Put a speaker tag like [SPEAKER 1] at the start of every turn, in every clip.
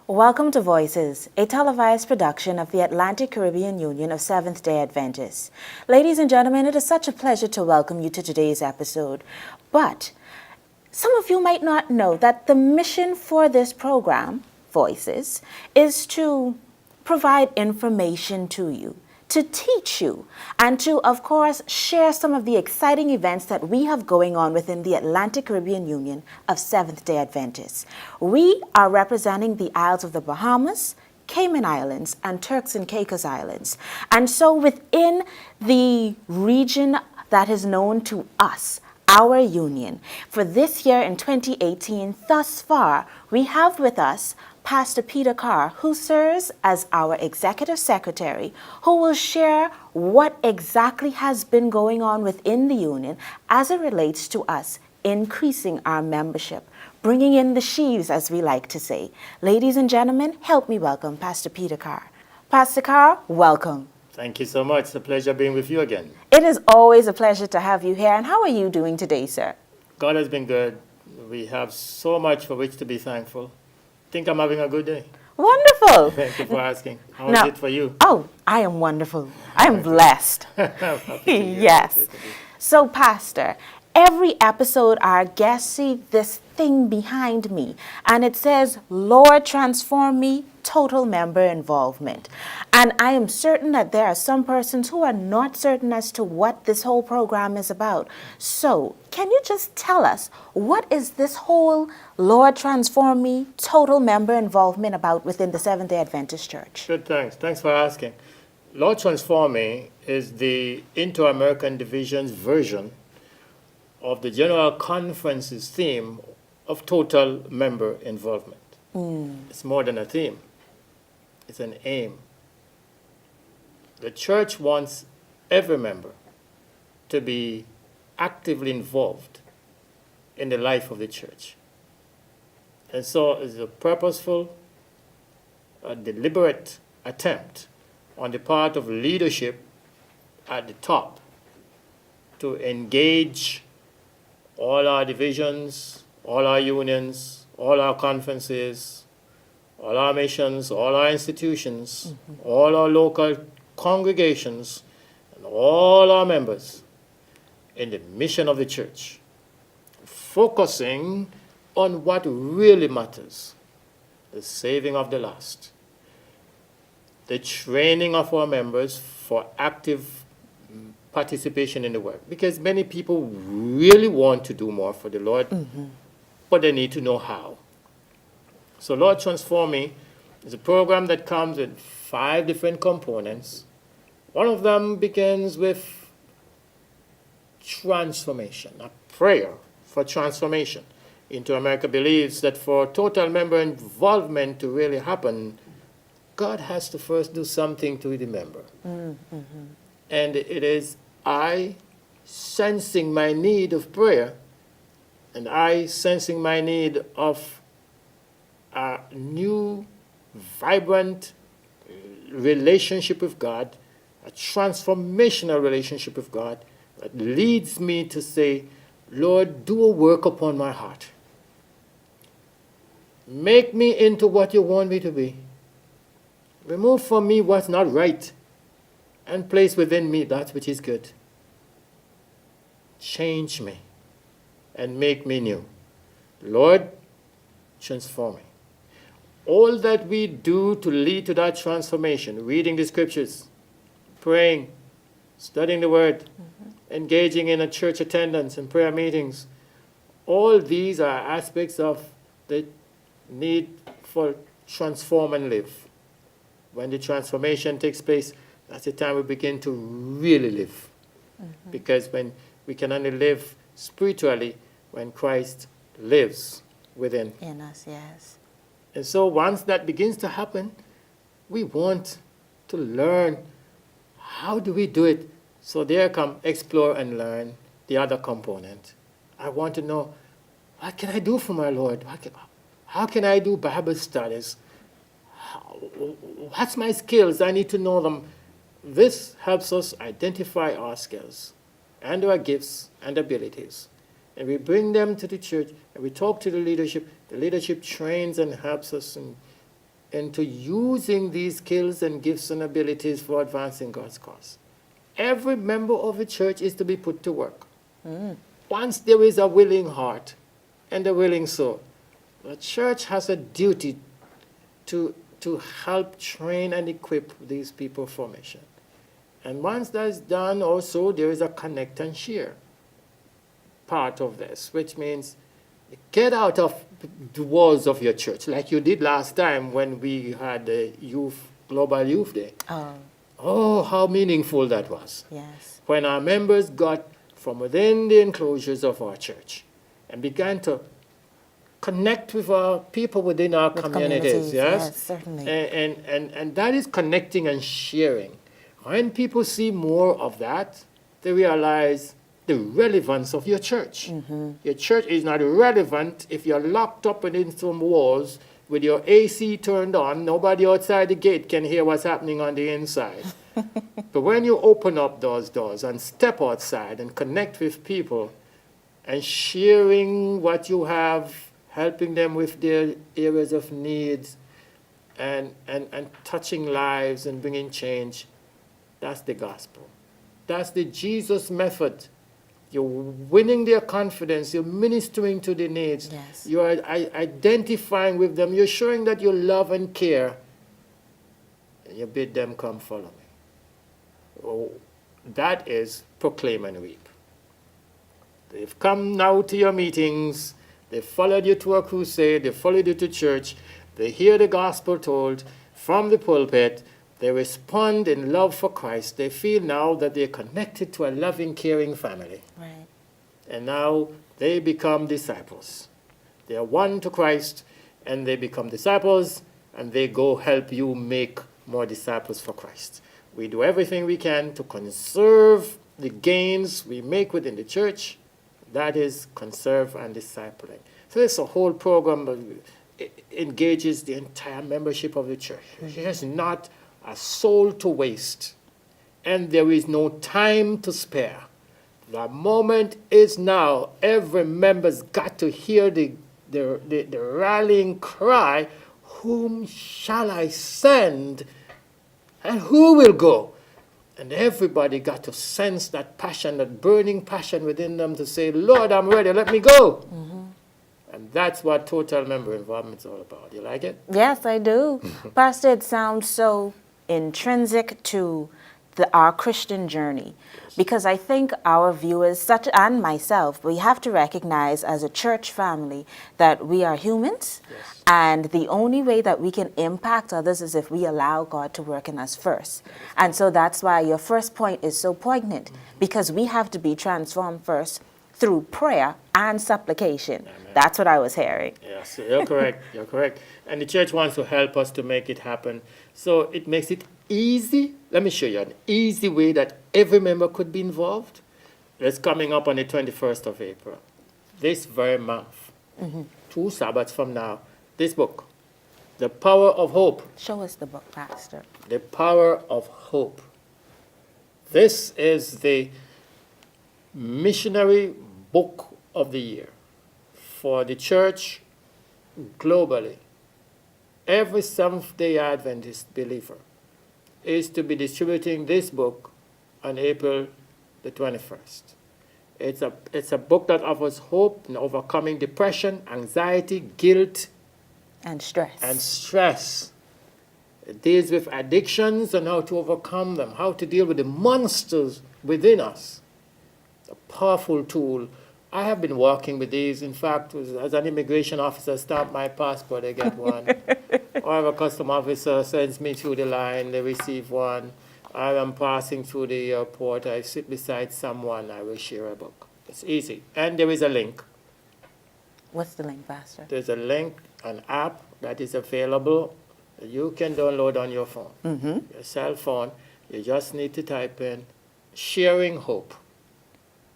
[SPEAKER 1] Welcome to Voices, a televised production of the Atlantic Caribbean Union of Seventh-day Adventists. Ladies and gentlemen, it is such a pleasure to welcome you to today's episode. But some of you might not know that the mission for this program, Voices, is to provide information to you, to teach you, and to, of course, share some of the exciting events that we have going on within the Atlantic Caribbean Union of Seventh-day Adventists. We are representing the Isles of the Bahamas, Cayman Islands, and Turks and Caicos Islands. And so within the region that is known to us, our union, for this year in 2018, thus far, we have with us Pastor Peter Kerr, who serves as our Executive Secretary, who will share what exactly has been going on within the union as it relates to us increasing our membership, bringing in the sheaves, as we like to say. Ladies and gentlemen, help me welcome Pastor Peter Kerr. Pastor Kerr, welcome.
[SPEAKER 2] Thank you so much. It's a pleasure being with you again.
[SPEAKER 1] It is always a pleasure to have you here. And how are you doing today, sir?
[SPEAKER 2] God has been good. We have so much for which to be thankful. I think I'm having a good day.
[SPEAKER 1] Wonderful.
[SPEAKER 2] Thank you for asking. How
[SPEAKER 1] Now-
[SPEAKER 2] is it for you?
[SPEAKER 1] Oh, I am wonderful. I am blessed.
[SPEAKER 2] Happy to hear
[SPEAKER 1] Yes.
[SPEAKER 2] it.
[SPEAKER 1] So, Pastor, every episode our guests see this thing behind me, and it says, Lord, transform me, total member involvement. And I am certain that there are some persons who are not certain as to what this whole program is about. So, can you just tell us, what is this whole Lord, transform me, total member involvement about within the Seventh-day Adventist Church?
[SPEAKER 2] Good, thanks. Thanks for asking. Lord Transform Me is the Inter-American Division's version of the General Conference's theme of total member involvement. It's more than a theme. It's an aim. The church wants every member to be actively involved in the life of the church. And so it's a purposeful, deliberate attempt on the part of leadership at the top to engage all our divisions, all our unions, all our conferences, all our missions, all our institutions, all our local congregations, and all our members in the mission of the church, focusing on what really matters: the saving of the lost, the training of our members for active participation in the work. Because many people really want to do more for the Lord, but they need to know how. So Lord Transform Me is a program that comes with 5 different components. One of them begins with transformation, a prayer for transformation. Inter-America believes that for total member involvement to really happen, God has to first do something to the member. And it is I sensing my need of prayer, and I sensing my need of a new, vibrant relationship with God, a transformational relationship with God that leads me to say, Lord, do a work upon my heart. Make me into what you want me to be. Remove from me what's not right, and place within me that which is good. Change me and make me new. Lord, transform me. All that we do to lead to that transformation, reading the scriptures, praying, studying the word, engaging in a church attendance and prayer meetings, all these are aspects of the need for transform and live. When the transformation takes place, that's the time we begin to really live. Because when we can only live spiritually when Christ lives within.
[SPEAKER 1] In us, yes.
[SPEAKER 2] And so once that begins to happen, we want to learn, how do we do it? So there come explore and learn the other component. I want to know, what can I do for my Lord? How can I do Bible studies? What's my skills? I need to know them. This helps us identify our skills and our gifts and abilities. And we bring them to the church, and we talk to the leadership. The leadership trains and helps us and into using these skills and gifts and abilities for advancing God's cause. Every member of the church is to be put to work. Once there is a willing heart and a willing soul, the church has a duty to help train and equip these people for mission. And once that's done, also there is a connect and share part of this, which means get out of the walls of your church, like you did last time when we had the Global Youth Day. Oh, how meaningful that was.
[SPEAKER 1] Yes.
[SPEAKER 2] When our members got from within the enclosures of our church and began to connect with our people within our communities.
[SPEAKER 1] Yes, certainly.
[SPEAKER 2] And that is connecting and sharing. When people see more of that, they realize the relevance of your church. Your church is not relevant if you're locked up within some walls with your AC turned on. Nobody outside the gate can hear what's happening on the inside. But when you open up those doors and step outside and connect with people and sharing what you have, helping them with their areas of needs and touching lives and bringing change, that's the gospel. That's the Jesus method. You're winning their confidence. You're ministering to their needs.
[SPEAKER 1] Yes.
[SPEAKER 2] You are identifying with them. You're showing that you love and care. And you bid them come follow me. Oh, that is proclaim and reap. They've come now to your meetings. They followed you to a crusade. They followed you to church. They hear the gospel told from the pulpit. They respond in love for Christ. They feel now that they're connected to a loving, caring family.
[SPEAKER 1] Right.
[SPEAKER 2] And now they become disciples. They are one to Christ, and they become disciples, and they go help you make more disciples for Christ. We do everything we can to conserve the gains we make within the church. That is conserve and discipling. So there's a whole program that engages the entire membership of the church. There's not a soul to waste, and there is no time to spare. The moment is now. Every member's got to hear the rallying cry, whom shall I send, and who will go? And everybody got to sense that passion, that burning passion within them to say, Lord, I'm ready, let me go. And that's what total member involvement is all about. You like it?
[SPEAKER 1] Yes, I do. Pastor, it sounds so intrinsic to our Christian journey, because I think our viewers, and myself, we have to recognize as a church family that we are humans, and the only way that we can impact others is if we allow God to work in us first. And so that's why your first point is so poignant, because we have to be transformed first through prayer and supplication. Amen. That's what I was hearing.
[SPEAKER 2] Yes, you're correct. You're correct. And the church wants to help us to make it happen. So it makes it easy. Let me show you an easy way that every member could be involved. It's coming up on the 21st of April. This very month, 2 Sabbaths from now, this book, The Power of Hope.
[SPEAKER 1] Show us the book, Pastor.
[SPEAKER 2] The Power of Hope. This is the missionary book of the year for the church globally. Every Seventh-day Adventist believer is to be distributing this book on April the 21st. It's a book that offers hope in overcoming depression, anxiety, guilt,
[SPEAKER 1] and stress.
[SPEAKER 2] It deals with addictions and how to overcome them, how to deal with the monsters within us. A powerful tool. I have been working with these. In fact, as an immigration officer, stamp my passport, I get one. Or a custom officer sends me through the line, they receive one. I am passing through the airport, I sit beside someone, I will share a book. It's easy. And there is a link.
[SPEAKER 1] What's the link, Pastor?
[SPEAKER 2] There's a link, an app that is available that you can download on your phone, your cell phone. You just need to type in Sharing Hope.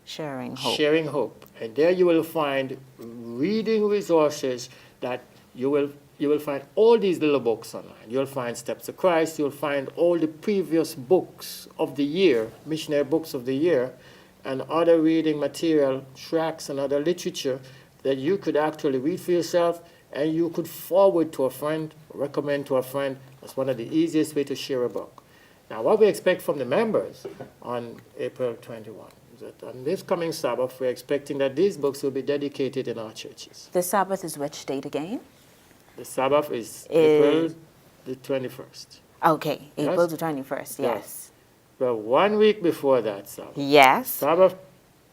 [SPEAKER 1] Sharing Hope.
[SPEAKER 2] Sharing Hope. And there you will find reading resources that you will find all these little books online. You'll find Steps to Christ. You'll find all the previous books of the year, missionary books of the year, and other reading material, tracts, and other literature that you could actually read for yourself and you could forward to a friend, recommend to a friend. That's one of the easiest way to share a book. Now, what we expect from the members on April 21 is that on this coming Sabbath, we're expecting that these books will be dedicated in our churches.
[SPEAKER 1] The Sabbath is which date again?
[SPEAKER 2] The Sabbath is April the 21st.
[SPEAKER 1] Okay, April
[SPEAKER 2] Yes?
[SPEAKER 1] the 21st, yes.
[SPEAKER 2] Yes. Well, 1 week before that Sabbath,
[SPEAKER 1] Yes,
[SPEAKER 2] Sabbath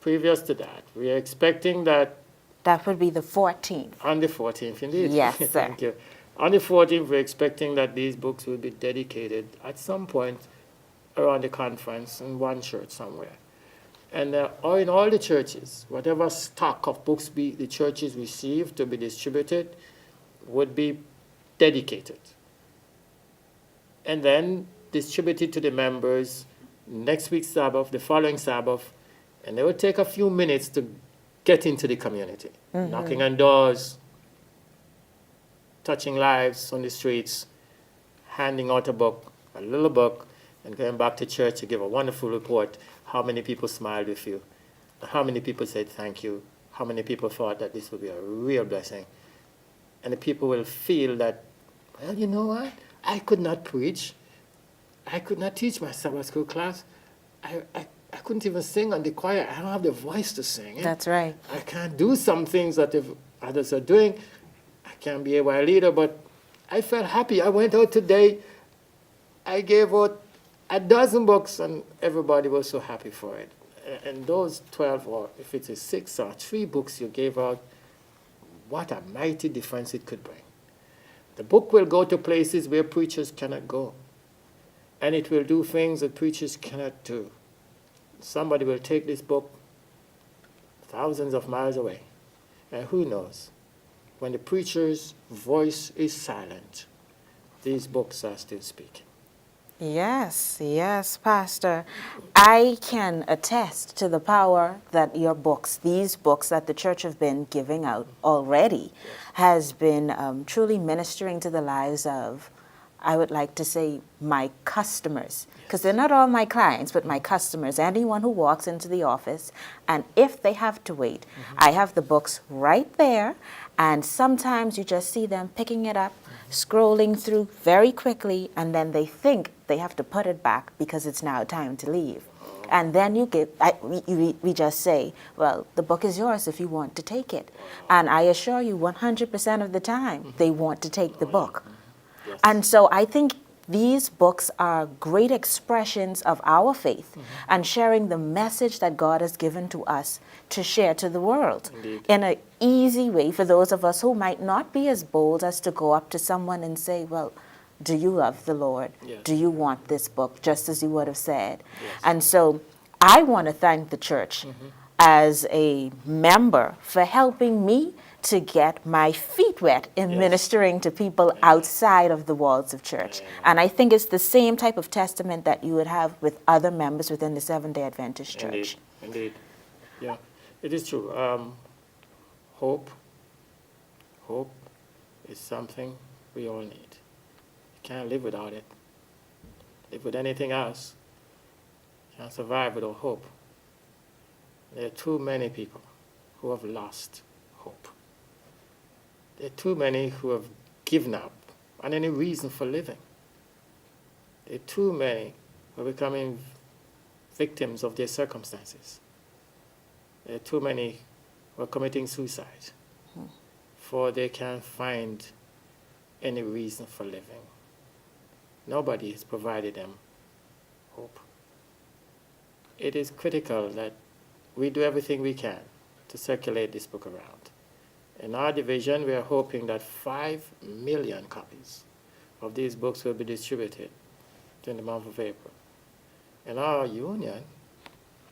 [SPEAKER 2] previous to that, we are expecting that
[SPEAKER 1] that would be the 14th.
[SPEAKER 2] on the 14th, indeed.
[SPEAKER 1] Yes, sir.
[SPEAKER 2] Thank you. On the 14th, we're expecting that these books will be dedicated at some point around the conference in one church somewhere. And or in all the churches, whatever stock of books the churches receive to be distributed would be dedicated. And then distributed to the members next week's Sabbath, the following Sabbath, and they will take a few minutes to get into the community, knocking on doors, touching lives on the streets, handing out a book, a little book, and going back to church to give a wonderful report how many people smiled with you, how many people said thank you, how many people thought that this would be a real blessing. And the people will feel that, well, you know what? I could not preach. I could not teach my Sabbath school class. I couldn't even sing on the choir. I don't have the voice to sing.
[SPEAKER 1] That's right.
[SPEAKER 2] I can't do some things that if others are doing. I can't be a wild leader, but I felt happy. I went out today. I gave out a dozen books, and everybody was so happy for it. And those 12, or if it's a 6 or 3 books you gave out, what a mighty difference it could bring. The book will go to places where preachers cannot go, and it will do things that preachers cannot do. Somebody will take this book thousands of miles away, and who knows, when the preacher's voice is silent, these books are still speaking.
[SPEAKER 1] Yes, yes, Pastor. I can attest to the power that your books, these books that the church have been giving out already, has been truly ministering to the lives of, I would like to say, my customers. Because they're not all my clients, but my customers, anyone who walks into the office. And if they have to wait, I have the books right there. And sometimes you just see them picking it up, scrolling through very quickly, and then they think they have to put it back because it's now time to leave. And then we just say, well, the book is yours if you want to take it. And I assure you 100% of the time, they want to take the book.
[SPEAKER 2] Yes.
[SPEAKER 1] And so I think these books are great expressions of our faith and sharing the message that God has given to us to share to the world.
[SPEAKER 2] Indeed.
[SPEAKER 1] In an easy way for those of us who might not be as bold as to go up to someone and say, well, do you love the Lord?
[SPEAKER 2] Yes.
[SPEAKER 1] Do you want this book? Just as you would have said.
[SPEAKER 2] Yes.
[SPEAKER 1] And so I want to thank the church as a member for helping me to get my feet wet in
[SPEAKER 2] Yes.
[SPEAKER 1] ministering to people outside of the walls of church. And I think it's the same type of testament that you would have with other members within the Seventh-day Adventist Church.
[SPEAKER 2] Indeed. Yeah, it is true. Hope is something we all need. You can't live without it. Live with anything else. You can't survive without hope. There are too many people who have lost hope. There are too many who have given up on any reason for living. There are too many who are becoming victims of their circumstances. There are too many who are committing suicide, for they can't find any reason for living. Nobody has provided them hope. It is critical that we do everything we can to circulate this book around. In our division, we are hoping that 5 million copies of these books will be distributed in the month of April. In our union,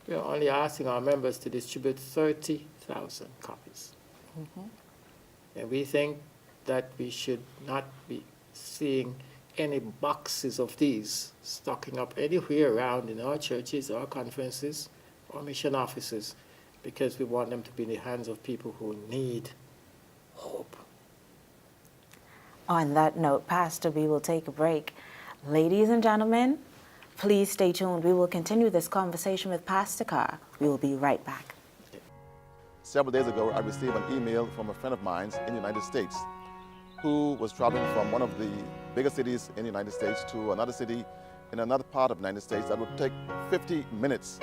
[SPEAKER 2] we are only asking our members to distribute 30,000 copies. And we think that we should not be seeing any boxes of these stocking up anywhere around in our churches, our conferences, or mission offices, because we want them to be in the hands of people who need hope.
[SPEAKER 1] On that note, Pastor, we will take a break. Ladies and gentlemen, please stay tuned. We will continue this conversation with Pastor Kerr. We will be right back.
[SPEAKER 3] several days ago, I received an email from a friend of mine in the United States who was traveling from one of the bigger cities in the United States to another city in another part of the United States that would take 50 minutes.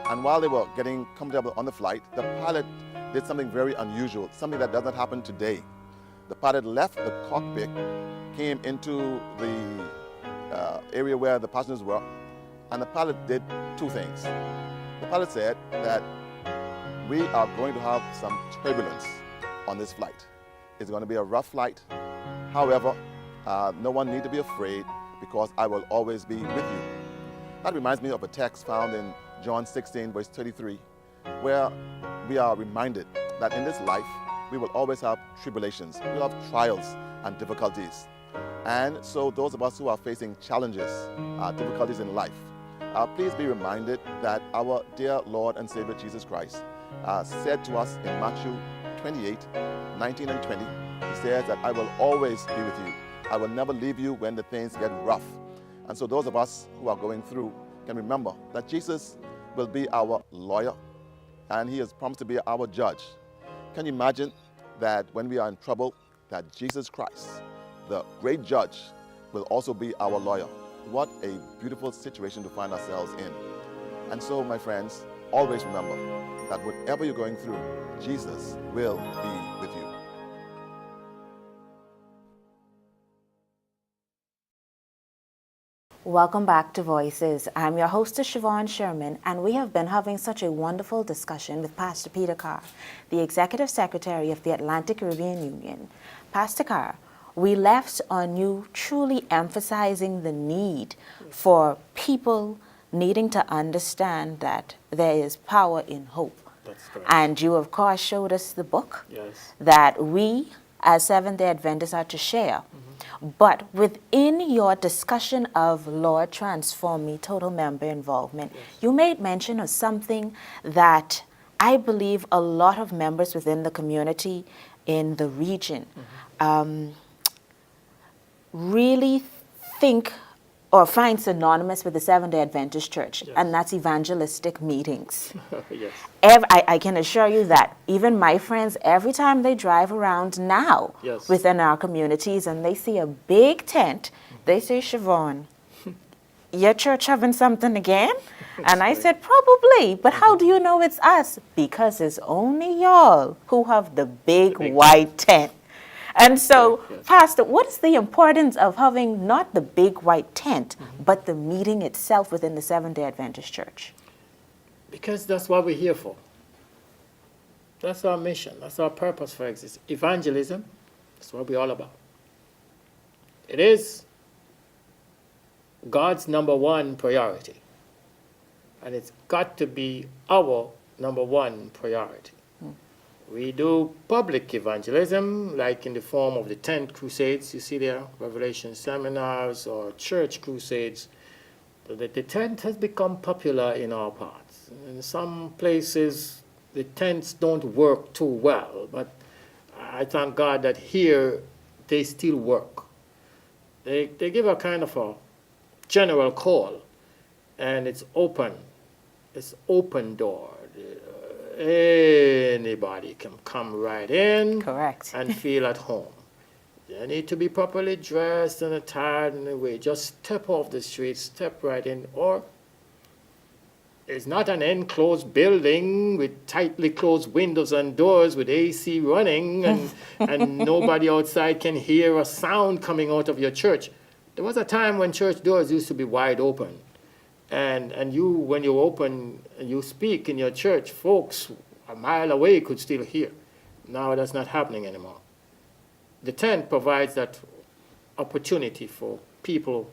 [SPEAKER 3] And while they were getting comfortable on the flight, the pilot did something very unusual, something that does not happen today. The pilot left the cockpit, came into the area where the passengers were, and the pilot did two things. The pilot said that we are going to have some turbulence on this flight. It's going to be a rough flight. However, no one need to be afraid because I will always be with you. That reminds me of a text found in John 16, verse 33, where we are reminded that in this life, we will always have tribulations, we'll have trials and difficulties. And so those of us who are facing challenges, difficulties in life, please be reminded that our dear Lord and Savior Jesus Christ said to us in Matthew 28, 19 and 20, he says that I will always be with you. I will never leave you when the things get rough. And so those of us who are going through can remember that Jesus will be our lawyer and he has promised to be our judge. Can you imagine that when we are in trouble, that Jesus Christ, the great judge, will also be our lawyer? What a beautiful situation to find ourselves in. And so, my friends, always remember that whatever you're going through, Jesus will be with you.
[SPEAKER 1] Welcome back to Voices. I'm your hostess, Siobhan Sherman, and we have been having such a wonderful discussion with Pastor Peter Kerr, the Executive Secretary of the Atlantic Caribbean Union. Pastor Kerr, we left on you truly emphasizing the need for people needing to understand that there is power in hope.
[SPEAKER 2] That's correct.
[SPEAKER 1] And you, of course, showed us the book
[SPEAKER 2] Yes.
[SPEAKER 1] that we, as Seventh-day Adventists, are to share. But within your discussion of Lord Transform Me, total member involvement, you made mention of something that I believe a lot of members within the community in the region really think or find synonymous with the Seventh-day Adventist Church, and that's evangelistic meetings.
[SPEAKER 2] Yes.
[SPEAKER 1] I can assure you that even my friends, every time they drive around now within our communities and they see a big tent, they say, Siobhan, your church having something again? And I said, probably, but how do you know it's us? Because it's only y'all who have the big white tent. And so, Pastor, what is the importance of having not the big white tent, but the meeting itself within the Seventh-day Adventist Church?
[SPEAKER 2] Because that's what we're here for. That's our mission. That's our purpose for existence. Evangelism, that's what we're all about. It is God's number one priority. And it's got to be our number one priority. We do public evangelism, like in the form of the tent crusades, you see there, Revelation seminars or church crusades. The tent has become popular in our parts. In some places, the tents don't work too well, but I thank God that here they still work. They give a kind of a general call, and it's open. It's open door. Anybody can come right in.
[SPEAKER 1] Correct.
[SPEAKER 2] And feel at home. They need to be properly dressed and attired in a way. Just step off the street, step right in. Or it's not an enclosed building with tightly closed windows and doors with AC running and nobody outside can hear a sound coming out of your church. There was a time when church doors used to be wide open. And you, when you open, you speak in your church, folks a mile away could still hear. Now that's not happening anymore. The tent provides that opportunity for people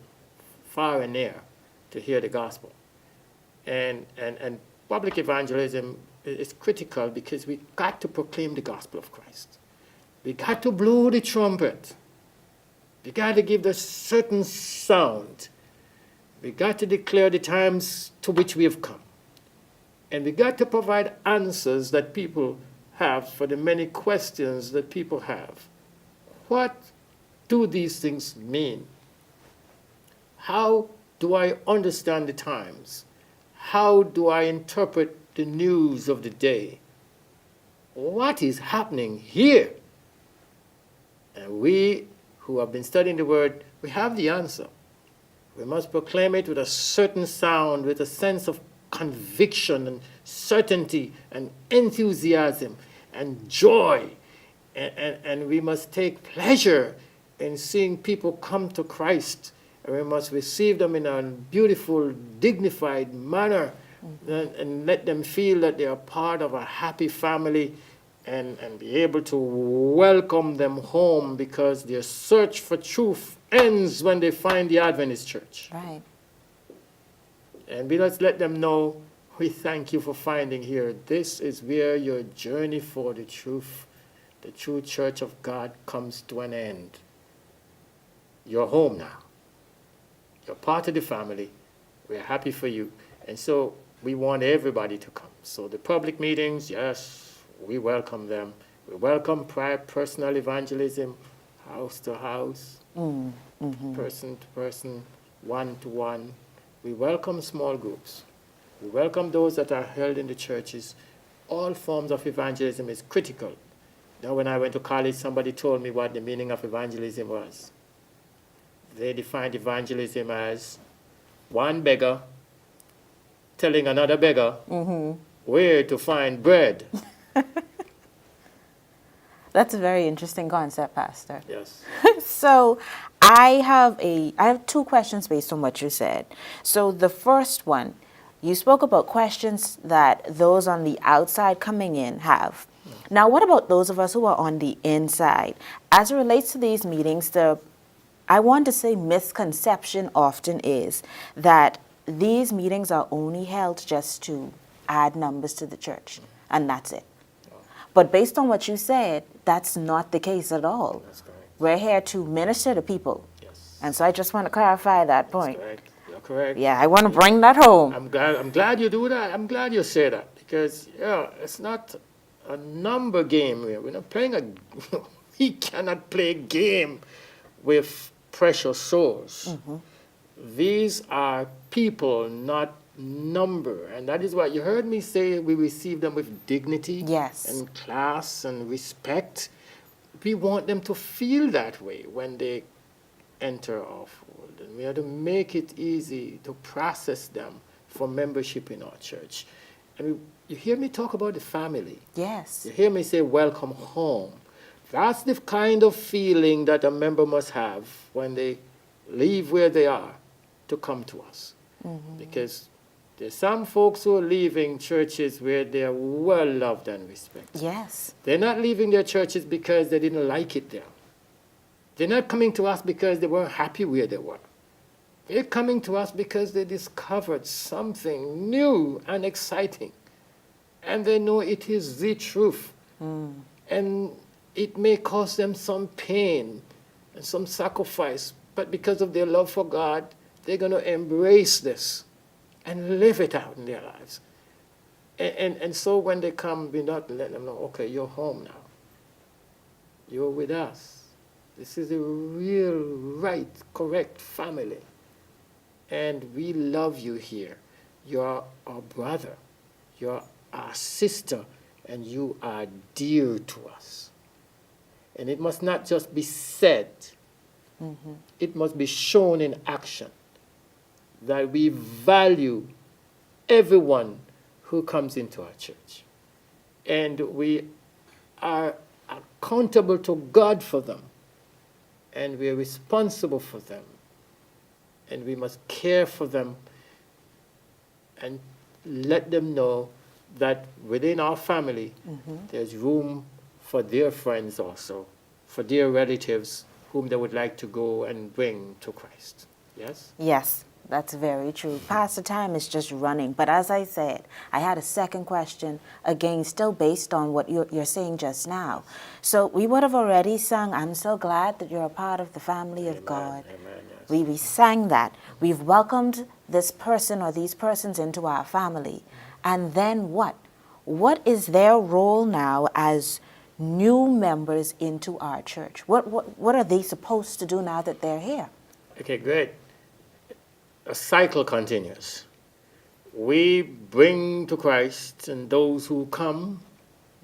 [SPEAKER 2] far and near to hear the gospel. And public evangelism is critical because we got to proclaim the gospel of Christ. We got to blow the trumpet. We got to give the certain sound. We got to declare the times to which we have come. And we got to provide answers that people have for the many questions that people have. What do these things mean? How do I understand the times? How do I interpret the news of the day? what is happening here? And we who have been studying the Word, we have the answer. We must proclaim it with a certain sound, with a sense of conviction and certainty and enthusiasm and joy. And we must take pleasure in seeing people come to Christ. And we must receive them in a beautiful, dignified manner and let them feel that they are part of a happy family and be able to welcome them home, because their search for truth ends when they find the Adventist church.
[SPEAKER 1] Right.
[SPEAKER 2] And we must let them know, we thank you for finding here. This is where your journey for the truth, the true church of God, comes to an end. You're home now. You're part of the family. We're happy for you. And so we want everybody to come. So the public meetings, yes, we welcome them. We welcome personal evangelism, house to house, person to person, one to one. We welcome small groups. We welcome those that are held in the churches. All forms of evangelism is critical. Now, when I went to college, somebody told me what the meaning of evangelism was. They defined evangelism as one beggar telling another beggar where to find bread.
[SPEAKER 1] That's a very interesting concept, Pastor.
[SPEAKER 2] Yes.
[SPEAKER 1] So I have two questions based on what you said. So the first one, you spoke about questions that those on the outside coming in have. Now, what about those of us who are on the inside? As it relates to these meetings, I want to say misconception often is that these meetings are only held just to add numbers to the church, and that's it. But based on what you said, that's not the case at all.
[SPEAKER 2] That's correct.
[SPEAKER 1] We're here to minister to people.
[SPEAKER 2] Yes.
[SPEAKER 1] And so I just want to clarify that point.
[SPEAKER 2] That's correct. You're correct.
[SPEAKER 1] Yeah, I want to bring that home.
[SPEAKER 2] I'm glad you do that. I'm glad you say that, because it's not a number game here. We're not playing we cannot play a game with precious souls. These are people, not number. And that is what you heard me say. We receive them with dignity,
[SPEAKER 1] Yes.
[SPEAKER 2] and class and respect. We want them to feel that way when they enter our fold. And we have to make it easy to process them for membership in our church. And you hear me talk about the family.
[SPEAKER 1] Yes.
[SPEAKER 2] You hear me say, welcome home. That's the kind of feeling that a member must have when they leave where they are to come to us. Because there's some folks who are leaving churches where they are well loved and respected.
[SPEAKER 1] Yes.
[SPEAKER 2] They're not leaving their churches because they didn't like it there. They're not coming to us because they weren't happy where they were. They're coming to us because they discovered something new and exciting. And they know it is the truth. And it may cause them some pain and some sacrifice, but because of their love for God, they're going to embrace this and live it out in their lives. And so when they come, we not let them know, okay, you're home now. You're with us. This is a real, right, correct family. And we love you here. You're our brother. You're our sister. And you are dear to us. And it must not just be said. It must be shown in action that we value everyone who comes into our church. And we are accountable to God for them. And we're responsible for them. And we must care for them and let them know that within our family, there's room for their friends also, for their relatives whom they would like to go and bring to Christ. Yes?
[SPEAKER 1] Yes, that's very true. Pastor, time is just running. But as I said, I had a second question, again, still based on what you're saying just now. So we would have already sung, I'm so glad that you're a part of the family of God.
[SPEAKER 2] Amen, yes.
[SPEAKER 1] We sang that. We've welcomed this person or these persons into our family. And then what? What is their role now as new members into our church? What are they supposed to do now that they're here?
[SPEAKER 2] Okay, great. A cycle continues. We bring to Christ, and those who come,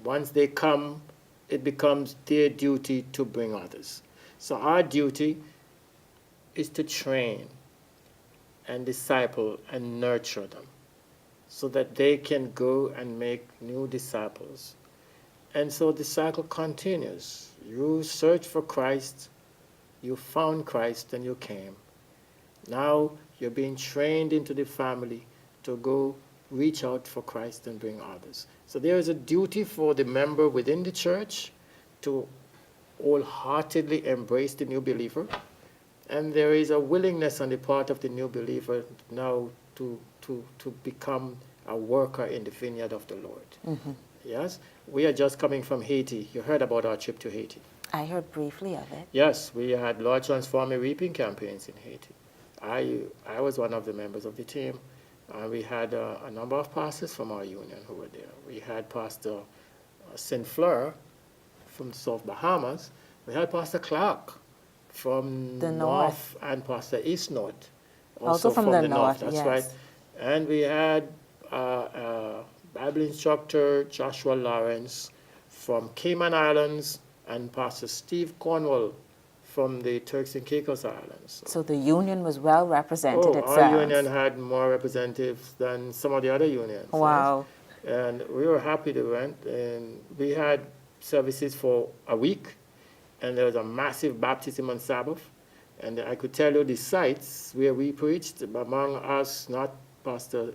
[SPEAKER 2] Once they come, it becomes their duty to bring others. So our duty is to train and disciple and nurture them so that they can go and make new disciples. And so the cycle continues. You search for Christ, you found Christ, and you came. Now you're being trained into the family to go reach out for Christ and bring others. So there is a duty for the member within the church to wholeheartedly embrace the new believer. And there is a willingness on the part of the new believer now to become a worker in the vineyard of the Lord.
[SPEAKER 1] Mm-hmm.
[SPEAKER 2] Yes? We are just coming from Haiti. You heard about our trip to Haiti.
[SPEAKER 1] I heard briefly of it.
[SPEAKER 2] Yes, we had Lord Transform Me Reaping campaigns in Haiti. I was one of the members of the team. We had a number of pastors from our union who were there. We had Pastor St. Fleur from South Bahamas. We had Pastor Clark from
[SPEAKER 1] the
[SPEAKER 2] north and Pastor East North.
[SPEAKER 1] Also from the north,
[SPEAKER 2] that's
[SPEAKER 1] yes.
[SPEAKER 2] right. And we had Bible instructor Joshua Lawrence from Cayman Islands and Pastor Steve Cornwall from the Turks and Caicos Islands.
[SPEAKER 1] So the union was well represented, it
[SPEAKER 2] our
[SPEAKER 1] sounds.
[SPEAKER 2] union had more representatives than some of the other unions.
[SPEAKER 1] Wow.
[SPEAKER 2] Yes? And we were happy to went, and we had services for a week, and there was a massive baptism on Sabbath. And I could tell you the sites where we preached, among us, not Pastor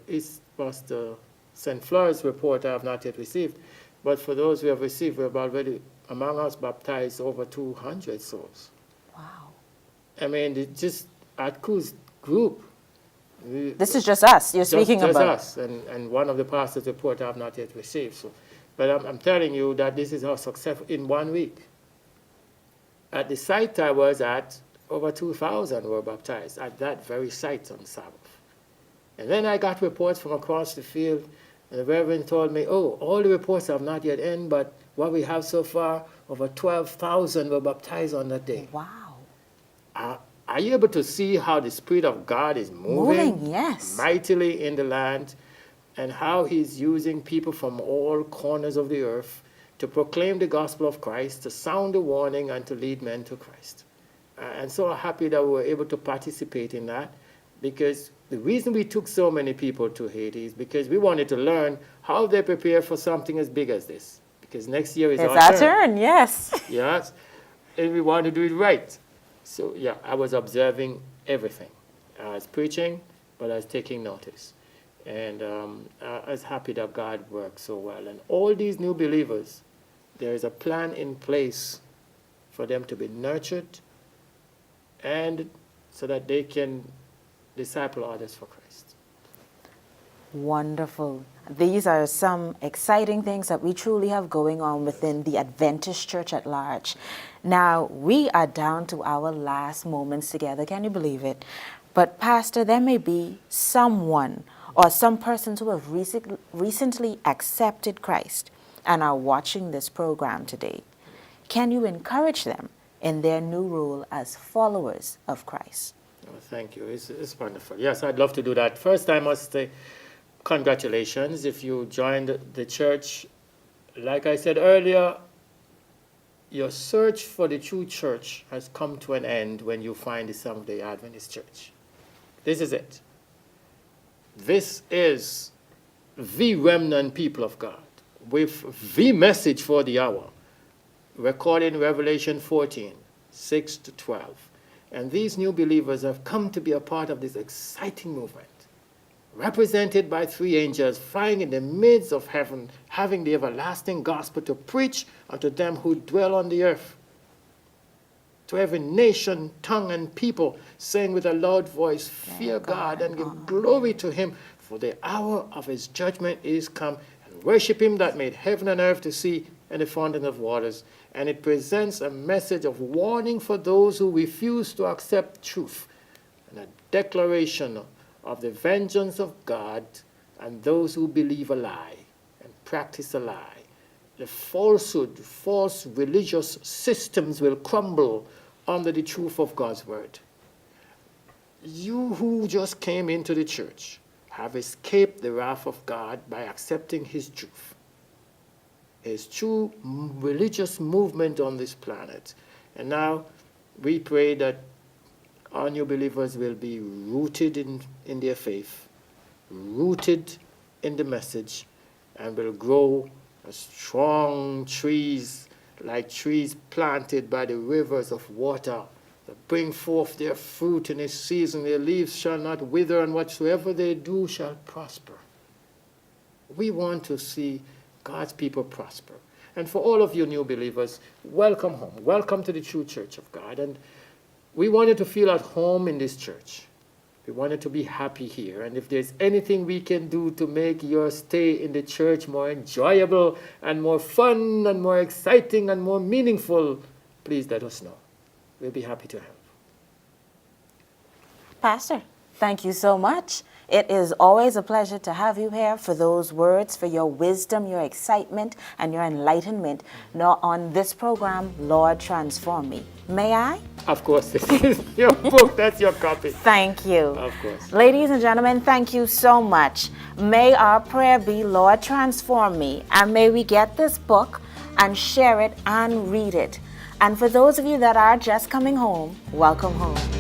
[SPEAKER 2] St. Flore's report I have not yet received, but for those who have received, we have already, among us, baptized over 200 souls.
[SPEAKER 1] Wow.
[SPEAKER 2] I mean, just at Coos group.
[SPEAKER 1] This is just us you're speaking
[SPEAKER 2] just
[SPEAKER 1] about.
[SPEAKER 2] Us, and one of the pastors' report I have not yet received. So, but I'm telling you that this is how successful in 1 week. At the site I was at, over 2,000 were baptized at that very site on Sabbath. And then I got reports from across the field, and the Reverend told me, oh, all the reports have not yet ended, but what we have so far, over 12,000 were baptized on that day.
[SPEAKER 1] Wow.
[SPEAKER 2] Are you able to see how the Spirit of God is moving
[SPEAKER 1] yes.
[SPEAKER 2] mightily in the land, and how He's using people from all corners of the earth to proclaim the gospel of Christ, to sound the warning, and to lead men to Christ? And so happy that we were able to participate in that, because the reason we took so many people to Haiti is because we wanted to learn how they prepare for something as big as this. Because next year is
[SPEAKER 1] our turn. Yes.
[SPEAKER 2] Yes, and we want to do it right. So yeah, I was observing everything. I was preaching, but I was taking notice. And I was happy that God worked so well. And all these new believers, there is a plan in place for them to be nurtured, and so that they can disciple others for Christ.
[SPEAKER 1] Wonderful. These are some exciting things that we truly have going on within the Adventist Church at large. Now, we are down to our last moments together. Can you believe it? But Pastor, there may be someone or some persons who have recently accepted Christ and are watching this program today. Can you encourage them in their new role as followers of Christ?
[SPEAKER 2] Oh, thank you. It's wonderful. Yes, I'd love to do that. First, I must say congratulations if you joined the church. Like I said earlier, your search for the true church has come to an end when you find the Seventh-day Adventist Church. This is it. This is the remnant people of God with the message for the hour, recorded in Revelation 14, 6 to 12. And these new believers have come to be a part of this exciting movement, represented by 3 angels flying in the midst of heaven, having the everlasting gospel to preach unto them who dwell on the earth, to every nation, tongue, and people, saying with a loud voice, fear God and give glory to Him, for the hour of His judgment is come, and worship Him that made heaven and earth, the sea, and the fountain of waters. And it presents a message of warning for those who refuse to accept truth, and a declaration of the vengeance of God and those who believe a lie and practice a lie. The falsehood, false religious systems will crumble under the truth of God's word. You who just came into the church have escaped the wrath of God by accepting His truth. is true religious movement on this planet. And now we pray that our new believers will be rooted in their faith, rooted in the message, and will grow as strong trees, like trees planted by the rivers of water, that bring forth their fruit in its season. Their leaves shall not wither, and whatsoever they do shall prosper. We want to see God's people prosper. And for all of you new believers, welcome home. Welcome to the true church of God. And we want you to feel at home in this church. We want you to be happy here. And if there's anything we can do to make your stay in the church more enjoyable and more fun and more exciting and more meaningful, please let us know. We'll be happy to help.
[SPEAKER 1] Pastor, thank you so much. It is always a pleasure to have you here for those words, for your wisdom, your excitement, and your enlightenment. Now, on this program, Lord, Transform Me. May I?
[SPEAKER 2] Of course, this is your book. That's your copy.
[SPEAKER 1] Thank you.
[SPEAKER 2] Of course.
[SPEAKER 1] Ladies and gentlemen, thank you so much. May our prayer be, Lord, transform me. And may we get this book and share it and read it. And for those of you that are just coming home, welcome home.